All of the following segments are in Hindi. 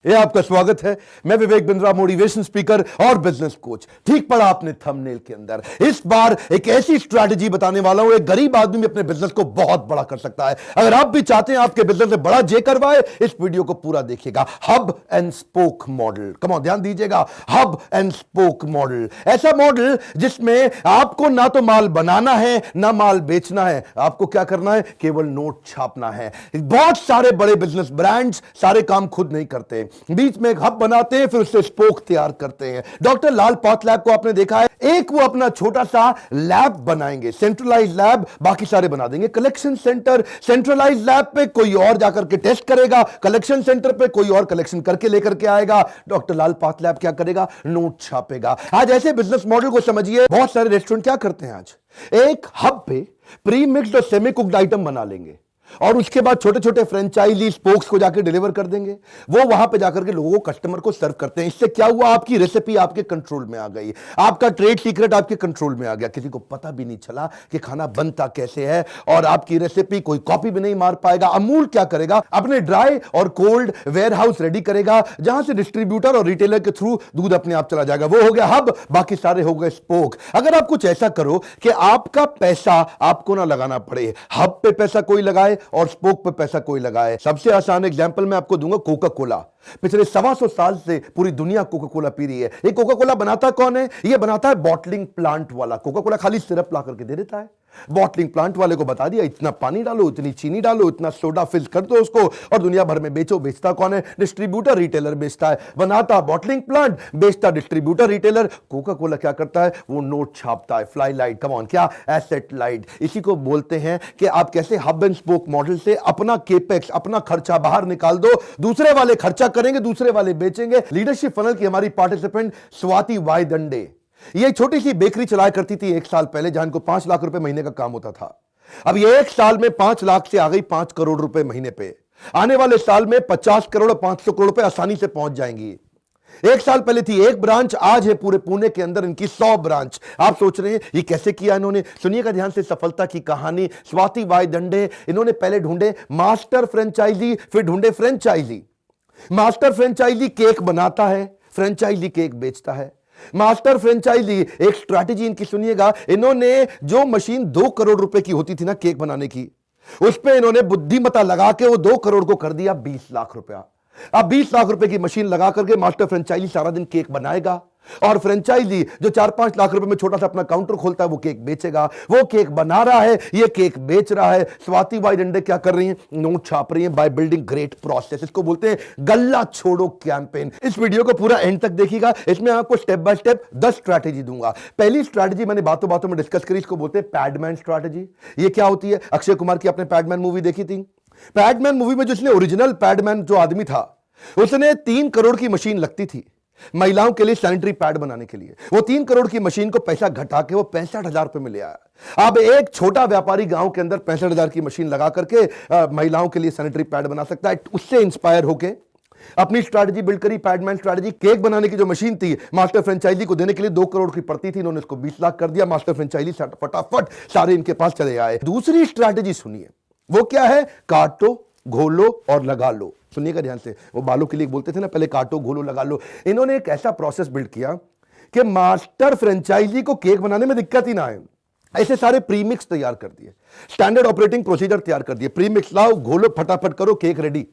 ये आपका स्वागत है। मैं विवेक बिंद्रा, मोटिवेशन स्पीकर और बिजनेस कोच। ठीक पड़ा आपने थंबनेल के अंदर। इस बार एक ऐसी स्ट्रैटेजी बताने वाला हूं, एक गरीब आदमी भी अपने बिजनेस को बहुत बड़ा कर सकता है। अगर आप भी चाहते हैं आपके बिजनेस में बड़ा जे करवाए, इस वीडियो को पूरा देखिएगा। Hub and spoke model, come on ध्यान दीजिएगा। हब एंड स्पोक मॉडल, ऐसा मॉडल जिसमें आपको ना तो माल बनाना है ना माल बेचना है। आपको क्या करना है? केवल नोट छापना है। बहुत सारे बड़े बिजनेस ब्रांड्स सारे काम खुद नहीं करते, बीच में एक हब बनाते हैं, फिर उससे स्पोक तैयार करते हैं। डॉक्टर लाल पाथलैब को आपने देखा है, एक वो अपना छोटा सा लैब बनाएंगे, सेंट्रलाइज लैब, बाकी सारे बना देंगे कलेक्शन सेंटर। सेंट्रलाइज लैब पे कोई और जाकर के टेस्ट करेगा, कलेक्शन सेंटर पे कोई और कलेक्शन करके लेकर के आएगा। डॉक्टर लाल पाथलैब क्या करेगा? नोट छापेगा। आज ऐसे बिजनेस मॉडल को समझिए। बहुत सारे रेस्टोरेंट क्या करते हैं आज, एक हब पे प्री मिक्स्ड और सेमी कुक्ड आइटम बना लेंगे और उसके बाद छोटे छोटे फ्रेंचाइजी स्पोक्स को जाकर डिलीवर कर देंगे। वो वहां पे जाकर के लोगों को, कस्टमर को सर्व करते हैं। इससे क्या हुआ? आपकी रेसिपी आपके कंट्रोल में आ गई, आपका ट्रेड सीक्रेट आपके कंट्रोल में आ गया। किसी को पता भी नहीं चला कि खाना बनता कैसे है, और आपकी रेसिपी कोई कॉपी भी नहीं मार पाएगा। अमूल क्या करेगा? अपने ड्राई और कोल्ड वेयर हाउस रेडी करेगा, जहां से डिस्ट्रीब्यूटर और रिटेलर के थ्रू दूध अपने आप चला जाएगा। वो हो गया हब, बाकी सारे हो गए स्पोक। अगर आप कुछ ऐसा करो कि आपका पैसा आपको ना लगाना पड़े, हब पे पैसा कोई लगाए और स्पोक पे पैसा कोई लगाए। सबसे आसान एग्जांपल मैं आपको दूंगा, कोका कोला। पिछले 125 साल से पूरी दुनिया कोका कोला पी रही है। ये कोका कोला बनाता कौन है? ये बनाता है बॉटलिंग प्लांट वाला। कोका कोला खाली सिरप ला करके दे देता है। बॉटलिंग प्लांट वाले को बता दिया, इतना पानी डालो, इतनी चीनी डालो, इतना सोडा फिल कर दो उसको, और दुनिया भर में बेचो। बेचता कौन है? डिस्ट्रीब्यूटर रिटेलर बेचता है। बनाता बॉटलिंग प्लांट, बेचता डिस्ट्रीब्यूटर रिटेलर। कोका कोला क्या करता है? वो नोट छापता है, फ्लाई लाइट, कम ऑन, क्या? Asset light. इसी को बोलते हैं कि आप कैसे हब एंड स्पोक मॉडल से अपना केपेक्स, अपना खर्चा बाहर निकाल दो, दूसरे वाले खर्चा करेंगे, दूसरे वाले बेचेंगे। लीडरशिप फनल की हमारी पार्टिसिपेंट स्वाति वाई दंडे, ये छोटी सी बेकरी चलाया करती थी 1 साल पहले, जहां को 5 लाख रुपए महीने का काम होता था। अब ये 1 साल में 5 लाख से आ गई 5 करोड़ रुपए महीने पे। आने वाले साल में 50 करोड़ और 500 करोड़ रुपए आसानी से पहुंच जाएंगी। 1 साल पहले थी 1 ब्रांच, आज है पूरे पुणे के अंदर इनकी 100 ब्रांच। आप सोच रहे हैं ये कैसे किया इन्होंने? सुनिएगा ध्यान से सफलता की कहानी। स्वाति वाई दंडे, इन्होंने पहले ढूंढे मास्टर फ्रेंचाइजी, फिर ढूंढे फ्रेंचाइजी। मास्टर फ्रेंचाइजी केक बनाता है, फ्रेंचाइजी केक बेचता है। मास्टर फ्रेंचाइजी, एक स्ट्रैटेजी इनकी सुनिएगा। इन्होंने जो मशीन 2 करोड़ रुपए की होती थी ना केक बनाने की, उस पे इन्होंने बुद्धिमत्ता लगा के वो 2 करोड़ को कर दिया 20 लाख रुपया। अब 20 लाख रुपए की मशीन लगा करके मास्टर फ्रेंचाइजी सारा दिन केक बनाएगा, और फ्रेंचाइजी जो 4-5 लाख रुपए में छोटा सा अपना काउंटर खोलता है, वो केक बेचेगा। वो केक बना रहा है, ये केक बेच रहा है। स्वाति वाई दंडे क्या कर रही हैं? नोट छाप रही हैं बाय बिल्डिंग ग्रेट प्रोसेस। इसको बोलते हैं गल्ला छोड़ो कैंपेन। इस वीडियो को पूरा एंड तक देखिएगा, इसमें आपको स्टेप बाय स्टेप 10 स्ट्रैटेजी दूंगा। पहली स्ट्रैटेजी मैंने बातों बातों में डिस्कस करी, इसको बोलते हैं पैडमैन स्ट्रैटेजी। ये क्या होती है? अक्षय कुमार की आपने पैडमैन मूवी देखी थी? पैडमैन मूवी में जिसने ओरिजिनल पैडमैन जो आदमी था, उसने 3 करोड़ की मशीन लगती थी महिलाओं के लिए सैनिटरी पैड बनाने के लिए। वो 3 करोड़ की मशीन को पैसा घटा के वो 65,000 रुपए में ले आया। अब एक छोटा व्यापारी गांव के अंदर 65,000 की मशीन लगा करके महिलाओं के लिए सैनिटरी पैड बना सकता है। उससे इंस्पायर होके अपनी स्ट्रैटेजी बिल्ड करी, पैडमैन स्ट्रैटेजी। केक बनाने की जो मशीन थी मास्टर फ्रेंचाइजी को देने के लिए 2 करोड़ की पड़ती थी, इन्होंने उसको 20 लाख कर दिया। मास्टर फ्रेंचाइजी फटाफट सारे इनके पास चले आए। दूसरी स्ट्रैटेजी सुनिए, वो क्या है? काटो, घोलो और लगा लो। सुनिएगा ध्यान से, वो बालों के लिए बोलते थे ना, पहले काटो, घोलो, लगा लो। इन्होंने एक ऐसा प्रोसेस बिल्ड किया कि मास्टर फ्रेंचाइजी को केक बनाने में दिक्कत ही ना आए। ऐसे सारे प्रीमिक्स तैयार कर दिए, स्टैंडर्ड ऑपरेटिंग प्रोसीजर तैयार कर दिए। प्रीमिक्स लाओ, घोलो, फटाफट करो, केक रेडी।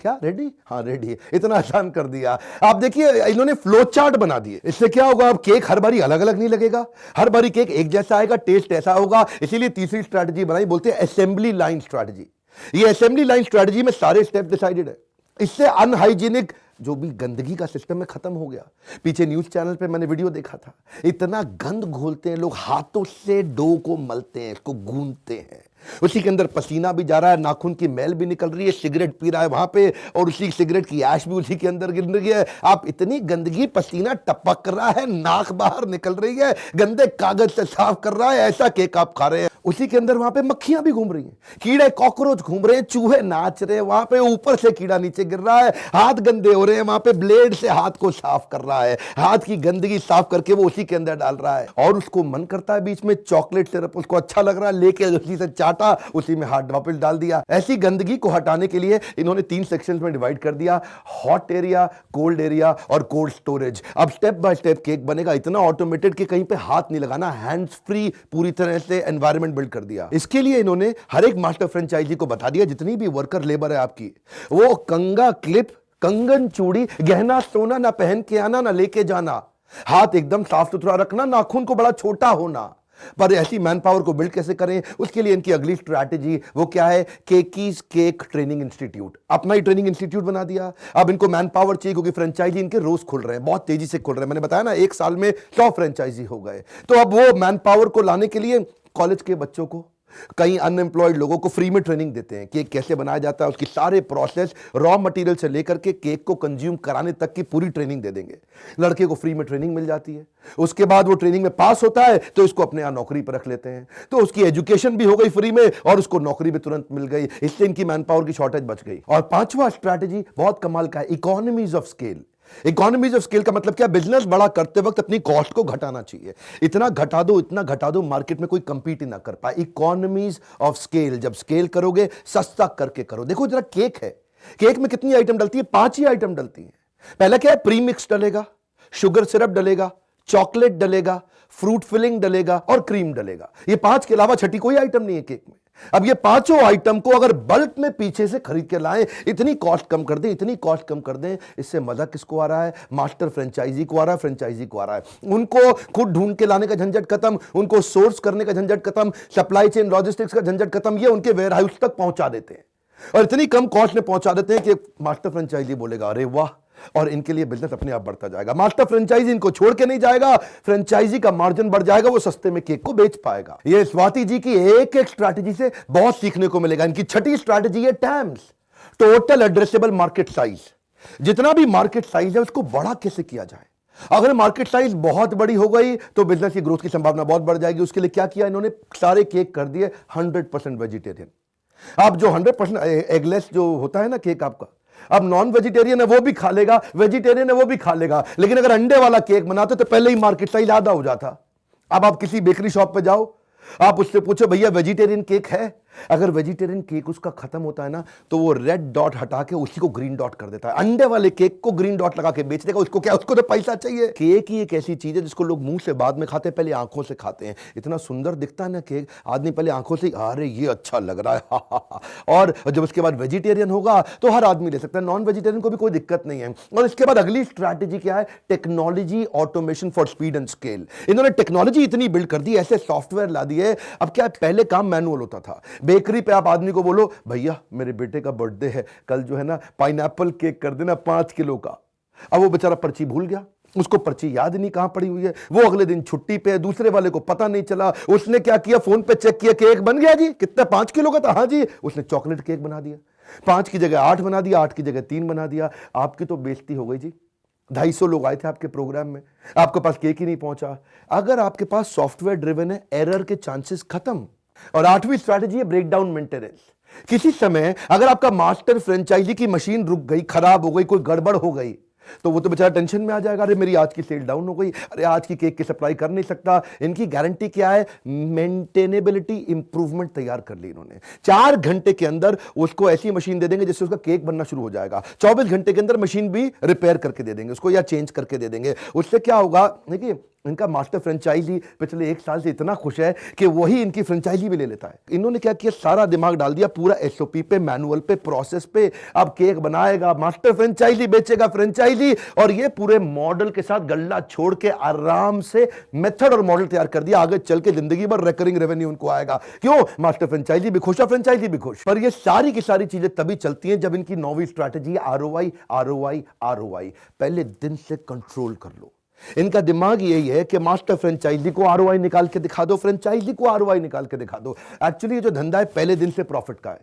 क्या रेडी? हाँ रेडी। इतना आसान कर दिया। आप देखिए इन्होंने फ्लो चार्ट बना दिए। इससे क्या होगा? अब केक हर बारी अलग अलग नहीं लगेगा, हर बारी केक एक जैसा आएगा, टेस्ट ऐसा होगा। इसीलिए तीसरी स्ट्रैटेजी बनाई, बोलते हैं असेंबली लाइन स्ट्रैटेजी। ये असेंबली लाइन स्ट्रैटेजी में सारे स्टेप डिसाइडेड है। इससे अनहाइजीनिक जो भी गंदगी का सिस्टम में खत्म हो गया। पीछे न्यूज चैनल पे मैंने वीडियो देखा था, इतना गंद घोलते हैं लोग, हाथों से डो को मलते हैं, इसको गूंथते हैं, उसी के अंदर पसीना भी जा रहा है, नाखून की मैल भी निकल रही है, सिगरेट पी रहा है वहां पे, और उसी सिगरेट की ऐश भी उसी के अंदर गिर रही है। आप इतनी गंदगी, पसीना टपक रहा है, नाक बाहर निकल रही है, गंदे कागज से साफ कर रहा है, ऐसा केक आप खा रहे हैं। उसी के अंदर वहां पे मक्खियां भी घूम रही हैं, कीड़े कॉकरोच घूम रहे हैं, चूहे नाच रहे हैं वहां पे, ऊपर से कीड़ा नीचे गिर रहा है, हाथ गंदे हो रहे हैं, वहां पे ब्लेड से हाथ को साफ कर रहा है, हाथ की गंदगी साफ करके वो उसी के अंदर डाल रहा है। और उसको मन करता है बीच में चॉकलेट सिरप, उसको अच्छा लग रहा है, लेके उसी से चाट काटा, उसी में हाथ वापस डाल दिया। ऐसी गंदगी को हटाने के लिए इन्होंने 3 सेक्शंस में डिवाइड कर दिया, हॉट एरिया, कोल्ड एरिया और कोल्ड स्टोरेज। अब स्टेप बाय स्टेप केक बनेगा, इतना ऑटोमेटेड कि कहीं पे हाथ नहीं लगाना, हैंड्स फ्री पूरी तरह से एनवायरनमेंट बिल्ड कर दिया। इसके लिए इन्होंने हर एक मास्टर फ्रेंचाइजी को बता दिया, जितनी भी वर्कर लेबर है आपकी, वो कंगा क्लिप, कंगन चूड़ी, गहना सोना ना पहन के आना, ना लेके जाना, हाथ एकदम साफ सुथरा रखना, नाखून को बड़ा छोटा होना। पर ऐसी मैन पावर को बिल्ड कैसे करें, उसके लिए इनकी अगली स्ट्रैटेजी वो क्या है, केकीज केक ट्रेनिंग इंस्टीट्यूट। अपना ही ट्रेनिंग इंस्टीट्यूट बना दिया। अब इनको मैन पावर चाहिए क्योंकि फ्रेंचाइजी इनके रोज खुल रहे हैं, बहुत तेजी से खुल रहे हैं। मैंने बताया ना, 1 साल में 100 फ्रेंचाइजी हो गए। तो अब वो मैन पावर को लाने के लिए कॉलेज के बच्चों को, कई अनएम्प्लॉयड लोगों को फ्री में ट्रेनिंग देते हैं। केक कैसे बनाया जाता है, उसकी सारे प्रोसेस, रॉ मटेरियल से लेकर के केक को कंज्यूम कराने तक की पूरी ट्रेनिंग दे देंगे। लड़के को फ्री में ट्रेनिंग मिल जाती है। उसके बाद वो ट्रेनिंग में पास होता है तो इसको अपने यहां नौकरी पर रख लेते हैं, तो उसकी एजुकेशन भी हो गई फ्री में और उसको नौकरी भी तुरंत मिल गई। इससे इनकी मैन पावर की शॉर्टेज बच गई। और 5वां स्ट्रैटेजी बहुत कमाल का है, economies of scale. Economies of scale का मतलब क्या, बिजनेस बड़ा करते वक्त अपनी कॉस्ट को घटाना चाहिए। इतना घटा दो, इतना घटा दो, मार्केट में कोई कंपीट ही ना कर पाए। इकोनॉमीज ऑफ स्केल, जब स्केल करोगे सस्ता करके करो। देखो जरा, केक है, केक में कितनी आइटम डलती है, 5 ही आइटम डलती है। पहला क्या है, प्री मिक्स डलेगा, शुगर सिरप डलेगा, चॉकलेट डलेगा, फ्रूट फिलिंग डलेगा और क्रीम डलेगा। ये 5 के अलावा छठी कोई आइटम नहीं है केक में। अब ये 5 आइटम को अगर बल्क में पीछे से खरीद के लाएं, इतनी कॉस्ट कम कर दें, इतनी कॉस्ट कम कर दें, इससे मजा किसको आ रहा है, मास्टर फ्रेंचाइजी को आ रहा है, फ्रेंचाइजी को आ रहा है। उनको खुद ढूंढ के लाने का झंझट खत्म, उनको सोर्स करने का झंझट खत्म, सप्लाई चेन लॉजिस्टिक्स का झंझट खत्म। ये उनके वेयर हाउस तक पहुंचा देते हैं और इतनी कम कॉस्ट में पहुंचा देते हैं कि मास्टर फ्रेंचाइजी बोलेगा अरे वाह, और इनके लिए बिजनेस अपने आप बढ़ता जाएगा। मास्टर फ्रेंचाइजी इनको छोड़ के नहीं जाएगा, फ्रेंचाइजी का मार्जिन बढ़ जाएगा, वो सस्ते में केक को बेच पाएगा। ये स्वाति जी की एक एक स्ट्रैटेजी से बहुत सीखने को मिलेगा। इनकी छठी स्ट्रैटेजी है terms, total addressable market size. जितना भी मार्केट साइज है उसको बड़ा कैसे किया जाए। अगर मार्केट साइज बहुत बड़ी हो गई तो बिजनेस की ग्रोथ की संभावना बहुत बढ़ जाएगी। उसके लिए क्या किया इन्होंने, सारे केक कर दिए 100% वेजिटेरियन। अब जो 100% एगलेस जो होता है ना केक आपका, अब नॉन वेजिटेरियन है वो भी खा लेगा, वेजिटेरियन है वो भी खा लेगा। लेकिन अगर अंडे वाला केक बनाते तो पहले ही मार्केट साइज आधा हो जाता। अब आप किसी बेकरी शॉप पे जाओ, आप उससे पूछो भैया वेजिटेरियन केक है, अगर वेजिटेरियन केक उसका खत्म होता है ना तो वो रेड डॉट हटा के उसी को ग्रीन डॉट कर देता है। अंडे वाले केक को ग्रीन डॉट लगा के बेच देगा। उसको क्या, उसको तो पैसा चाहिए। केक ही एक ऐसी चीज है जिसको लोग मुंह से बाद में खाते हैं, पहले आंखों से खाते हैं। इतना सुंदर दिखता है ना केक, आदमी पहले आंखों से अरे ये अच्छा लग रहा है और जब उसके बाद वेजिटेरियन होगा तो हर आदमी ले सकता है, नॉन वेजिटेरियन को भी कोई दिक्कत नहीं है। और इसके बाद अगली स्ट्रैटेजी क्या है, technology automation for speed and scale. इन्होंने टेक्नोलॉजी इतनी बिल्ड कर दी, ऐसे सॉफ्टवेयर ला दिए। अब क्या, पहले काम मैनुअल होता था। बेकरी पे आप आदमी को बोलो भैया मेरे बेटे का बर्थडे है, कल जो है ना पाइनएप्पल केक कर देना 5 किलो का। अब वो बेचारा पर्ची भूल गया, उसको पर्ची याद नहीं कहां पड़ी हुई है, वो अगले दिन छुट्टी पे, दूसरे वाले को पता नहीं चला। उसने क्या किया, फोन पे चेक किया, केक बन गया जी, कितना 5 किलो का था, हाँ जी। उसने चॉकलेट केक बना दिया, 5 की जगह 8 बना दिया, 8 की जगह 3 बना दिया। आपकी तो बेइज्जती हो गई जी। 250 लोग आए थे आपके प्रोग्राम में, आपके पास केक ही नहीं पहुंचा। अगर आपके पास सॉफ्टवेयर ड्रिवन है, एरर के चांसेस खत्म। और 8वीं स्ट्रैटेजी है ब्रेकडाउन मेंटेनेंस। किसी समय अगर आपका मास्टर फ्रेंचाइजी की मशीन रुक गई, खराब हो गई, कोई गड़बड़ हो गई, तो वो तो बेचारा टेंशन में आ जाएगा, अरे मेरी आज की सेल डाउन हो गई, अरे आज की केक की सप्लाई कर नहीं सकता। इनकी गारंटी क्या है, मेंटेनेबिलिटी इंप्रूवमेंट तैयार कर ली इन्होंने। 4 घंटे के अंदर उसको ऐसी मशीन दे देंगे जिससे उसका केक बनना शुरू हो जाएगा। 24 घंटे के अंदर मशीन भी रिपेयर करके दे देंगे उसको, या चेंज करके दे देंगे। उससे क्या होगा, देखिए इनका मास्टर फ्रेंचाइजी पिछले 1 साल से इतना खुश है कि वही इनकी फ्रेंचाइजी भी ले लेता है। इन्होंने क्या किया, सारा दिमाग डाल दिया पूरा एसओपी पे, मैनुअल पे, प्रोसेस पे। अब केक बनाएगा, मास्टर फ्रेंचाइजी बेचेगा फ्रेंचाइजी, और ये पूरे मॉडल के साथ गल्ला छोड़ के आराम से मेथड और मॉडल तैयार कर दिया। आगे चल के जिंदगी भर रिकरिंग रेवेन्यू उनको आएगा। क्यों, मास्टर फ्रेंचाइजी भी खुश है, फ्रेंचाइजी भी खुश। पर ये सारी की सारी चीजें तभी चलती हैं जब इनकी 9वीं स्ट्रैटेजी आरओआई आरओआई आरओआई। पहले दिन से कंट्रोल कर लो। इनका दिमाग यही है कि मास्टर फ्रेंचाइजी को आरओआई निकाल के दिखा दो, फ्रेंचाइजी को आरओआई निकाल के दिखा दो। एक्चुअली ये जो धंधा है पहले दिन से प्रॉफिट का है।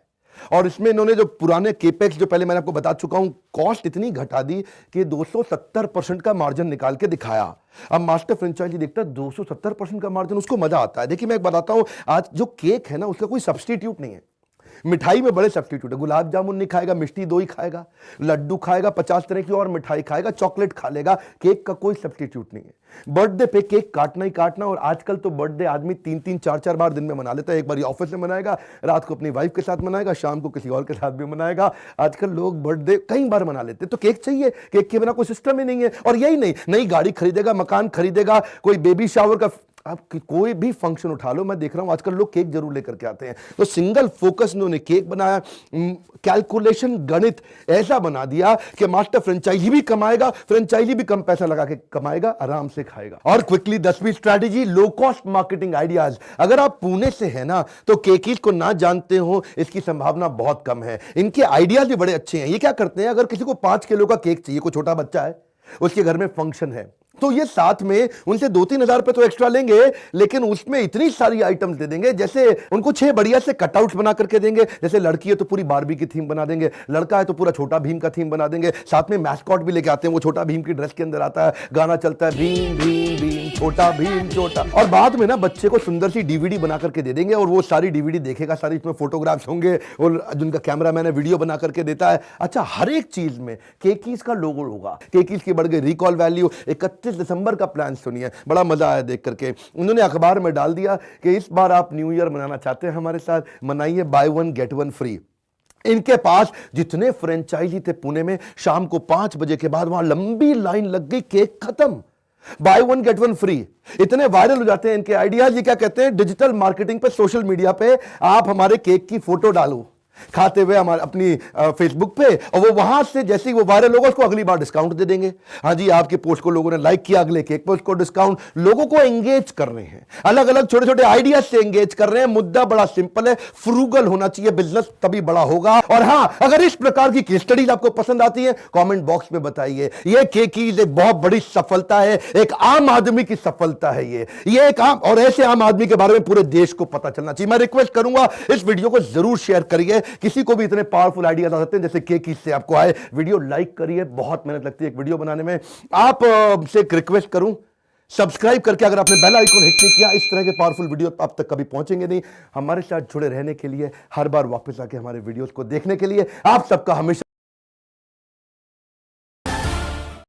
और इसमें इन्होंने जो पुराने केपेक्स, जो पहले मैंने आपको बता चुका हूं, कॉस्ट इतनी घटा दी कि 270% का मार्जिन निकाल के दिखाया। अब मास्टर फ्रेंचाइजी देखता है 270% का मार्जिन, उसको मजा आता है। देखिए मैं एक बताता हूं, आज जो केक है ना उसका कोई सब्स्टिट्यूट नहीं है। मिठाई में बड़े सब्स्टिट्यूट है। गुलाब जामुन नहीं खाएगा, मिष्टी दो ही खाएगा, लड्डू खाएगा, 50 तरह की और मिठाई खाएगा, चॉकलेट खा लेगा, केक का कोई सब्स्टिट्यूट नहीं है। बर्थडे पे केक काटना ही काटना। और आजकल तो बर्थडे आदमी 3-3 4-4 बार दिन में मना लेता है। एक बार ऑफिस में मनाएगा, रात को अपनी वाइफ के साथ मनाएगा, शाम को किसी और के साथ भी मनाएगा। आजकल लोग बर्थडे कई बार मना लेते हैं। तो केक चाहिए, केक के बिना कोई सिस्टम ही नहीं है। और यही नहीं, नई गाड़ी खरीदेगा, मकान खरीदेगा, कोई बेबी शावर का, आप कोई भी फंक्शन उठा लो, मैं देख रहा हूं आजकल लोग केक जरूर लेकर के आते हैं। तो सिंगल फोकस उन्होंने केक बनाया, कैलकुलेशन गणित ऐसा बना दिया कि मास्टर फ्रेंचाइजी भी कमाएगा, फ्रेंचाइजी भी कम पैसा लगा के कमाएगा, आराम से खाएगा। और क्विकली 10वीं strategy, low cost marketing ideas. अगर आप पुणे से है ना, तो केकीज को ना जानते हो इसकी संभावना बहुत कम है। इनके आइडियाज भी बड़े अच्छे हैं। ये क्या करते हैं, अगर किसी को 5 किलो का केक चाहिए, कोई छोटा बच्चा है, उसके घर में फंक्शन है, तो ये साथ में उनसे 2-3 हजार रुपए तो एक्स्ट्रा लेंगे, लेकिन उसमें इतनी सारी आइटम्स दे देंगे। जैसे उनको 6 बढ़िया से कटआउट्स बना करके देंगे। जैसे लड़की है तो पूरी बारबी की थीम बना देंगे, लड़का है तो पूरा छोटा भीम का थीम बना देंगे। साथ में मैस्कॉट भी लेके आते हैं, वो छोटा भीम की ड्रेस के अंदर आता है, गाना चलता है भीम भीम भीम छोटा भीम छोटा। और बाद में ना बच्चे को सुंदर सी डीवीडी बना करके दे देंगे, और वो सारी डीवीडी देखेगा, सारी इसमें फोटोग्राफ्स होंगे, और जिनका कैमरामैन है वीडियो बना करके देता है। अच्छा, हर एक चीज में केकीज का लोगो होगा। केकीज की बढ़ गई रिकॉल वैल्यू। 31 दिसंबर का प्लान सुनिए, बड़ा मजा आया देख करके। उन्होंने अखबार में डाल दिया कि इस बार आप न्यू ईयर मनाना चाहते हैं हमारे साथ, मनाइए, बाय 1 गेट 1 फ्री। इनके पास जितने फ्रेंचाइजी थे पुणे में, शाम को 5 बजे के बाद वहां लंबी लाइन लग गई, केक खत्म, बाय 1 गेट 1 फ्री। इतने वायरल हो जाते हैं इनके आइडियाज। ये क्या कहते हैं, डिजिटल मार्केटिंग पे, सोशल मीडिया पे आप हमारे केक की फोटो डालो खाते हुए हमारे अपनी फेसबुक पे, और वो वहां से जैसे ही वो वायरल होगा उसको अगली बार डिस्काउंट दे देंगे। हाँ जी, आपके पोस्ट को लोगों ने लाइक किया, अगले केक पे उसको डिस्काउंट। लोगों को एंगेज कर रहे हैं, अलग अलग छोटे छोटे आइडियाज से एंगेज कर रहे हैं। मुद्दा बड़ा सिंपल है, फ्रूगल होना चाहिए, बिजनेस तभी बड़ा होगा। और हाँ, अगर इस प्रकार की केस स्टडीज आपको पसंद आती है, कमेंट बॉक्स में बताइए। ये केकीज एक बहुत बड़ी सफलता है, एक आम आदमी की सफलता है। ये एक आम, और ऐसे आम आदमी के बारे में पूरे देश को पता चलना चाहिए। मैं रिक्वेस्ट करूंगा इस वीडियो को जरूर शेयर करिए। किसी को भी इतने पावरफुल आइडियाज आ सकते हैं जैसे केकीज से आपको आए। वीडियो लाइक करिए, बहुत मेहनत लगती है एक वीडियो बनाने में। आप से एक रिक्वेस्ट करूं, सब्सक्राइब करके अगर आपने बेल आइकन हिट नहीं किया, इस तरह के पावरफुल वीडियो आप तक कभी पहुंचेंगे नहीं। हमारे साथ जुड़े रहने के लिए, हर बार वापस आके हमारे वीडियोस को देखने के लिए आप सबका हमेशा